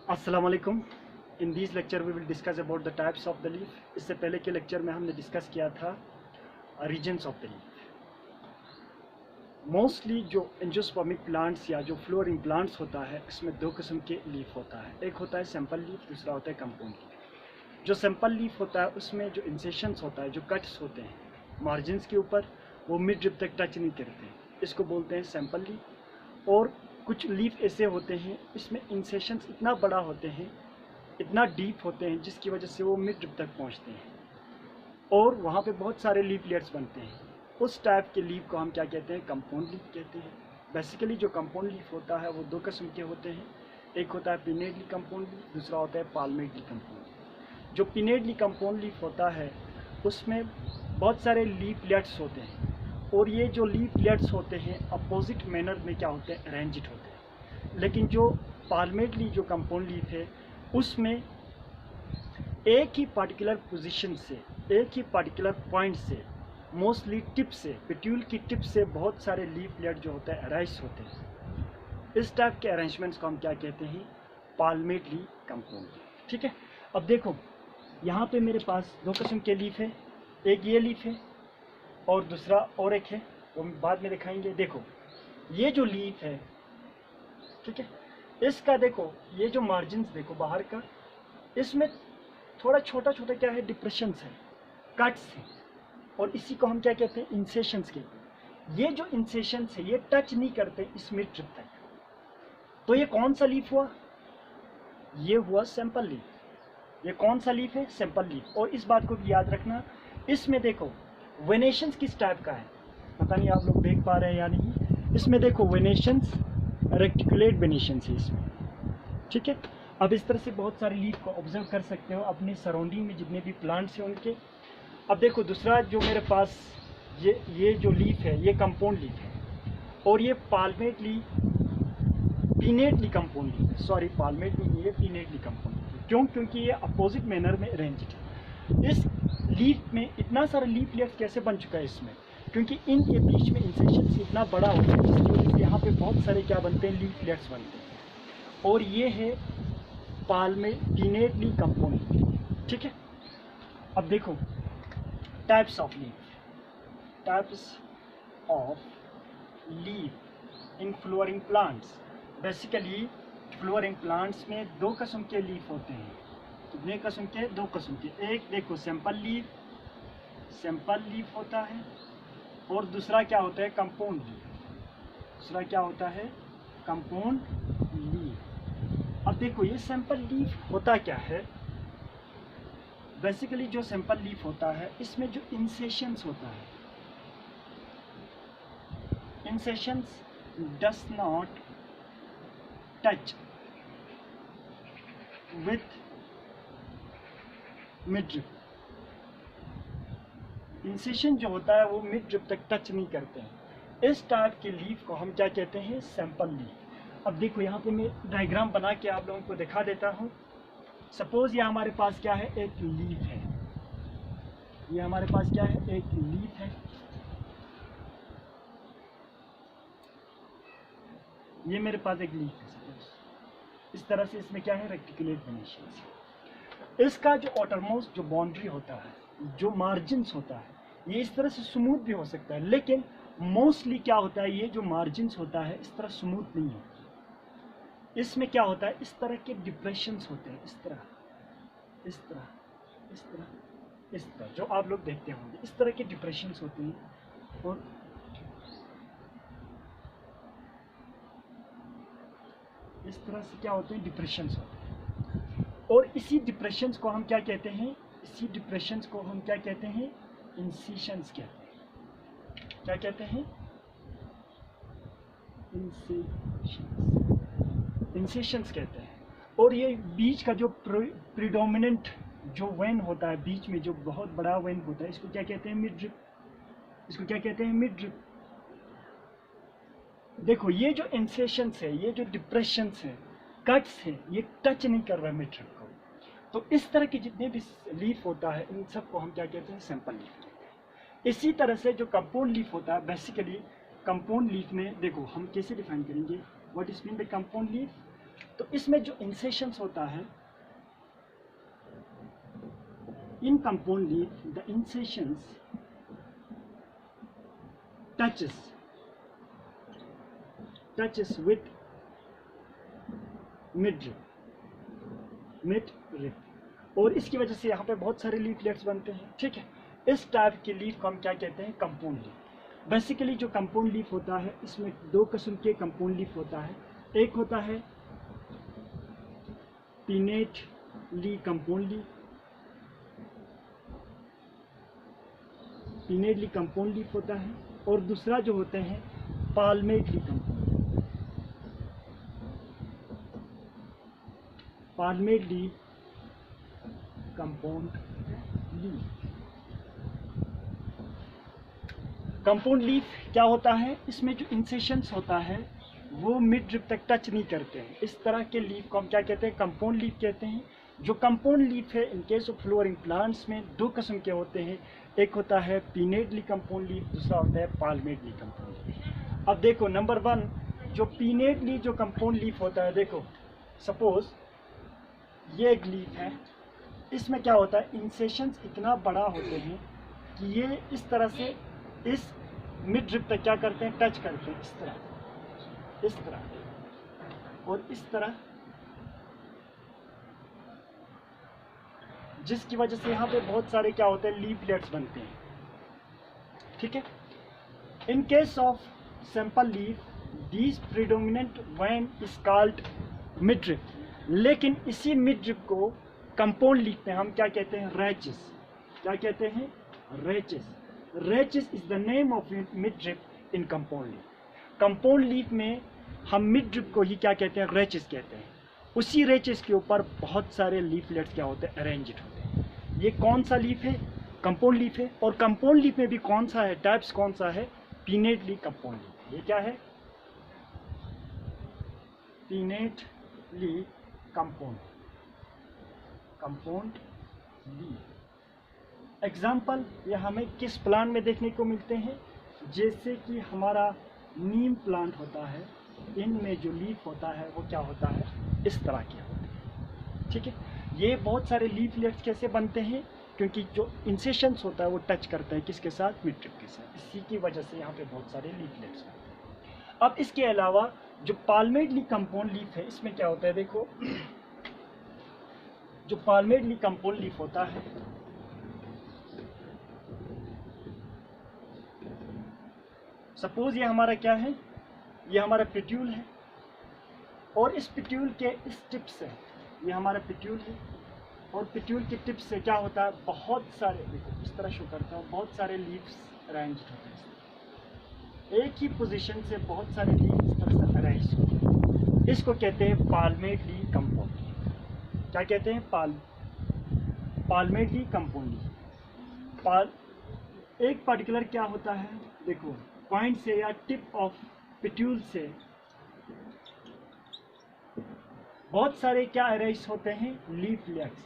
अस्सलाम वालेकुम। In this lecture we will discuss about the types of the leaf. इससे पहले के लेक्चर में हमने डिस्कस किया था reasons of the leaf. Mostly जो एंजियोस्पर्मिक प्लांट्स या जो फ्लोरिंग प्लांट्स होता है, इसमें दो किस्म के लीफ होता है। एक होता है सिंपल लीफ, दूसरा होता है कंपाउंड लीफ। जो सिंपल लीफ होता है उसमें जो इंसेशंस होता है, जो कट्स होते हैं मार्जिन्स के ऊपर, वो मिड ड्रिप तक टच नहीं करते, इसको बोलते हैं सिंपल लीफ। और कुछ लीफ ऐसे होते हैं इसमें इंसेशंस इतना बड़ा होते हैं, इतना डीप होते हैं, जिसकी वजह से वो मिड ड्रिप तक पहुंचते हैं और वहाँ पे बहुत सारे लीफलेट्स बनते हैं। उस टाइप के लीफ को हम क्या कहते हैं? कंपाउंड लीफ कहते हैं। बेसिकली जो कंपाउंड लीफ होता है वो दो किस्म के होते हैं। एक होता है पिनेडली कंपाउंड लीफ, दूसरा होता है पाल्मेडली कंपाउंड लीफ। जो पिनेडली कंपाउंड लीफ होता है उसमें बहुत सारे लीफलेट्स होते हैं और ये जो लीफलेट्स होते हैं अपोजिट मैनर में क्या होते हैं? अरेंज्ड होते हैं। लेकिन जो पाल्मेडली जो कंपाउंड लीफ है उसमें एक ही पर्टिकुलर पोजीशन से, एक ही पर्टिकुलर पॉइंट से, मोस्टली टिप से, पेट्यूल की टिप से बहुत सारे लीफलेट जो होते हैं अराइज होते हैं। इस टाइप के अरेंजमेंट्स को हम क्या कहते हैं? पाल्मेडली कंपाउंड लीफ। ठीक है, अब देखो यहाँ पे मेरे पास दो किस्म के लीफ है, एक ये लीफ है और दूसरा और एक है, वो हम बाद में दिखाएंगे। देखो ये जो लीफ है, ठीक है, इसका देखो ये जो मार्जिन्स देखो बाहर का, इसमें थोड़ा छोटा छोटा क्या है? डिप्रेशंस है, कट्स है, और इसी को हम क्या कहते हैं? इंसेशंस कहते हैं। ये जो इंसेशंस है ये टच नहीं करते इस मिड ड्रिप तक। तो ये कौन सा लीफ हुआ? ये हुआ सिंपल लीफ। ये कौन सा लीफ है? Simple leaf. और इस बात को भी याद रखना, इसमें देखो वेनेशंस किस टाइप का है, पता नहीं आप लोग देख पा रहे हैं या नहीं। इसमें देखो वेनेशंस रेक्टिकुलेट वेनेशंस है इसमें। ठीक है, अब इस तरह से बहुत सारे लीफ को ऑब्जर्व कर सकते हो अपने सराउंडिंग में जितने भी प्लांट्स हैं उनके। अब देखो दूसरा जो मेरे पास ये जो लीफ है ये कंपाउंड लीफ है और ये पाल्मेडली पिनेडली कंपाउंड लीफ है। सॉरी, पाल्मेडली नहीं है, पिनेडली कंपाउंड लीफ है। क्यों? क्योंकि ये अपोजिट मैनर में अरेंज्ड है। इस लीफ में इतना सारा लीफलेट कैसे बन चुका है इसमें? क्योंकि इनके बीच में इंसेशन इतना बड़ा होता है जिसकी वजह से यहाँ पे बहुत सारे क्या बनते हैं? लीफलेट्स बनते हैं। और ये है पिनेडली कंपाउंड। ठीक है, अब देखो types of leaf. Types of leaf in flooring plants. Basically flooring plants में दो किस्म के लीफ होते हैं। कितने किस्म के? दो किस्म के। एक देखो सिंपल लीफ, सिंपल लीफ होता है, और दूसरा क्या होता है? Compound leaf. दूसरा क्या होता है? Compound leaf. अब देखो ये सिंपल लीफ होता क्या है? बेसिकली जो सिंपल लीफ होता है इसमें जो इंसेशंस होता है, incisions does not touch with midrib. Incision जो होता है वो मिड ड्रिप तक टच नहीं करते हैं। इस टाइप के लीफ को हम क्या कहते हैं? Simple leaf. अब देखो यहाँ पे मैं डायग्राम बना के आप लोगों को दिखा देता हूँ। सपोज ये हमारे पास क्या है? एक लीफ है। ये हमारे पास क्या है? एक लीफ है। ये मेरे पास एक लीफ है। सपोज इस तरह से इसमें क्या है? रेक्टिकुलेट वेनेशंस। इसका जो ऑटरमोस्ट जो बाउंड्री होता है, जो मार्जिन्स होता है, ये इस तरह से स्मूथ भी हो सकता है, लेकिन मोस्टली क्या होता है? ये जो मार्जिन्स होता है इस तरह स्मूथ नहीं होता। इसमें क्या होता है? इस तरह के डिप्रेशंस होते हैं, इस तरह, इस तरह, इस तरह, इस तरह, जो आप लोग देखते होंगे इस तरह के डिप्रेशंस होते हैं। और इस तरह से क्या होते हैं? डिप्रेशंस होते हैं। और इसी डिप्रेशंस को हम क्या कहते हैं? इसी डिप्रेशंस को हम क्या कहते हैं? इंसिशंस कहते हैं। क्या कहते हैं? इंसिशंस कहते हैं। और ये बीच का जो प्रीडोमिनेंट जो वेन होता है, बीच में जो बहुत बड़ा वेन होता है, इसको क्या कहते हैं? Mid drip. इसको क्या कहते हैं? Mid drip. देखो ये जो इंसेशंस है, ये जो डिप्रेशंस है, कट्स है, ये टच नहीं कर रहा है मिड ड्रिप को। तो इस तरह के जितने भी लीफ होता है इन सब को हम क्या कहते हैं? सिंपल लीफ कहते हैं। इसी तरह से जो कंपाउंड लीफ होता है, बेसिकली कंपाउंड लीफ में देखो हम कैसे डिफाइन करेंगे? What is mean by compound leaf? तो इसमें जो इंसेशंस होता है in compound leaf, the incisions touches with midrib, और इसकी वजह से यहाँ पे बहुत सारे लीफलेट्स बनते हैं। ठीक है, इस टाइप की लीफ को हम क्या कहते हैं? Compound leaf. बेसिकली जो कंपाउंड लीफ होता है इसमें दो किस्म के कंपाउंड लीफ होता है। एक होता है पिनेटली कंपाउंड लीफ होता है, और दूसरा जो होते हैं पाल्मेटली कंपाउंड लीफ। कंपाउंड लीफ क्या होता है? इसमें जो इंसेशंस होता है वो मिड ड्रिप तक टच नहीं करते हैं। इस तरह के लीफ को हम क्या कहते हैं? कंपाउंड लीफ कहते हैं। जो कंपाउंड लीफ है in case of flooring plants में दो किस्म के होते हैं। एक होता है पिनेटली कंपाउंड लीफ, दूसरा होता है पाल्मेटली कंपाउंड लीफ। अब देखो नंबर 1, जो पिनेटली जो कंपाउंड लीफ होता है, देखो सपोज ये एक लीफ है, इसमें क्या होता है? इंसेशंस इतना बड़ा होते हैं कि ये इस तरह से इस मिड ड्रिप तक क्या करते हैं? टच करते हैं, इस तरह और इस तरह, जिसकी वजह से यहाँ पे बहुत सारे क्या होते हैं? लीफलेट्स बनते हैं। ठीक है, in case of simple leaf these predominant vein is called midrib, लेकिन इसी मिड ड्रिप को कंपाउंड लीफ में हम क्या कहते हैं? रैचेस। क्या कहते हैं? Rachis. Rachis is the name of midrib in compound leaf. Compound leaf में हम मिड ड्रिप को ही क्या कहते हैं? रैचेस कहते हैं। उसी रैचेस के ऊपर बहुत सारे लीफलेट्स क्या होते हैं? अरेंज्ड होते हैं। ये कौन सा लीफ है? कंपाउंड लीफ है। और कंपाउंड लीफ में भी कौन सा है? टाइप्स कौन सा है? Pinnately compound leaf. ये क्या है? Pinnately compound leaf. एग्जाम्पल ये हमें किस प्लांट में देखने को मिलते हैं? जैसे कि हमारा नीम प्लांट होता है, इनमें जो लीफ होता है वो क्या होता है? इस तरह के होते हैं। ठीक है, ये बहुत सारे लीफलेट्स कैसे बनते हैं? क्योंकि जो इंसेशंस होता है वो टच करता है किसके साथ? मिड ड्रिप के साथ। इसी की वजह से यहाँ पे बहुत सारे लीफलेट्स बनते हैं। अब इसके अलावा जो पाल्मेटली कंपाउंड लीफ है, इसमें क्या होता है? देखो जो पाल्मेटली कंपाउंड लीफ होता है, सपोज ये हमारा क्या है? ये हमारा पिट्यूल है, और इस पिट्यूल के इस टिप से, ये हमारा पिट्यूल है, और पिट्यूल के टिप से क्या होता है? बहुत सारे, देखो इस तरह शो करता है, बहुत सारे लीव्स अरेंज होते हैं। एक ही पोजीशन से बहुत सारे लीव्स इस तरह से अरेंज होते हैं। इसको कहते हैं पाल्मेटली कंपाउंड। क्या कहते हैं? पाल्मेटली कंपाउंड। एक पर्टिकुलर क्या होता है? देखो पॉइंट से या टिप ऑफ पिट्यूल से बहुत सारे क्या अरेंज होते हैं? लीफलेट्स।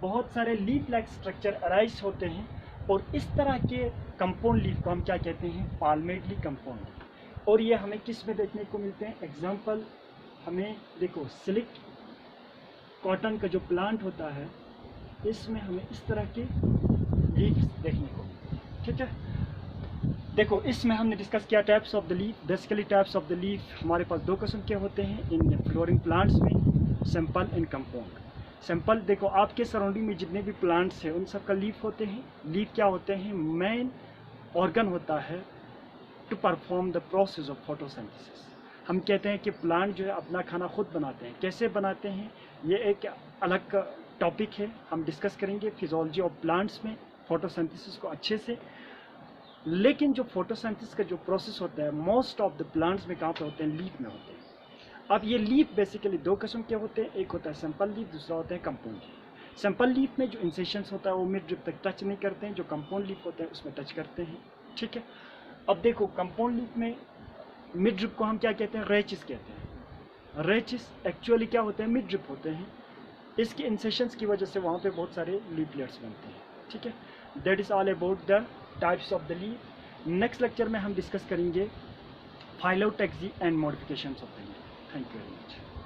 बहुत सारे लीफलेट स्ट्रक्चर अरेंज होते हैं, और इस तरह के कंपाउंड लीफ को हम क्या कहते हैं? पाल्मेटली कंपाउंड। और ये हमें किस में देखने को मिलते हैं? एग्जाम्पल हमें देखो सिल्क कॉटन का जो प्लांट होता है, इसमें हमें इस तरह के लीव्स देखने को मिलते हैं। ठीक है, देखो इसमें हमने डिस्कस किया types of the leaf. Basically types of the leaf हमारे पास दो किस्म के होते हैं इन फ्लोरिंग प्लांट्स में, सिंपल एंड कंपाउंड। सिंपल देखो आपके सराउंडिंग में जितने भी प्लांट्स हैं उन सब का लीफ होते हैं। लीफ क्या होते हैं? मेन ऑर्गन होता है to perform the process of photosynthesis. हम कहते हैं कि प्लांट जो है अपना खाना खुद बनाते हैं। कैसे बनाते हैं ये एक अलग टॉपिक है, हम डिस्कस करेंगे फिजियोलॉजी ऑफ प्लांट्स में फोटोसिंथेसिस को अच्छे से। लेकिन जो फोटोसिंथेसिस का जो प्रोसेस होता है मोस्ट ऑफ द प्लांट्स में कहाँ पे होते हैं? लीफ में होते हैं। अब ये लीफ बेसिकली दो किस्म के होते हैं, एक होता है सिंपल लीफ, दूसरा होता है कंपाउंड लीफ। सिंपल लीफ में जो इंसेशंस होता है वो मिड ड्रिप तक टच नहीं करते हैं, जो कंपाउंड लीफ होते हैं उसमें टच करते हैं। ठीक है, अब देखो कंपाउंड लीफ में मिड ड्रिप को हम क्या कहते हैं? रेचिस कहते हैं। रेचिस एक्चुअली क्या होते हैं? मिड ड्रिप होते हैं। इसके इंसेशंस की वजह से वहाँ पे बहुत सारे लीफलेट्स बनते हैं। ठीक है, that is all about the types of the leaf. Next lecture में हम डिस्कस करेंगे phyllotaxy and modifications of the leaf. Thank you very much.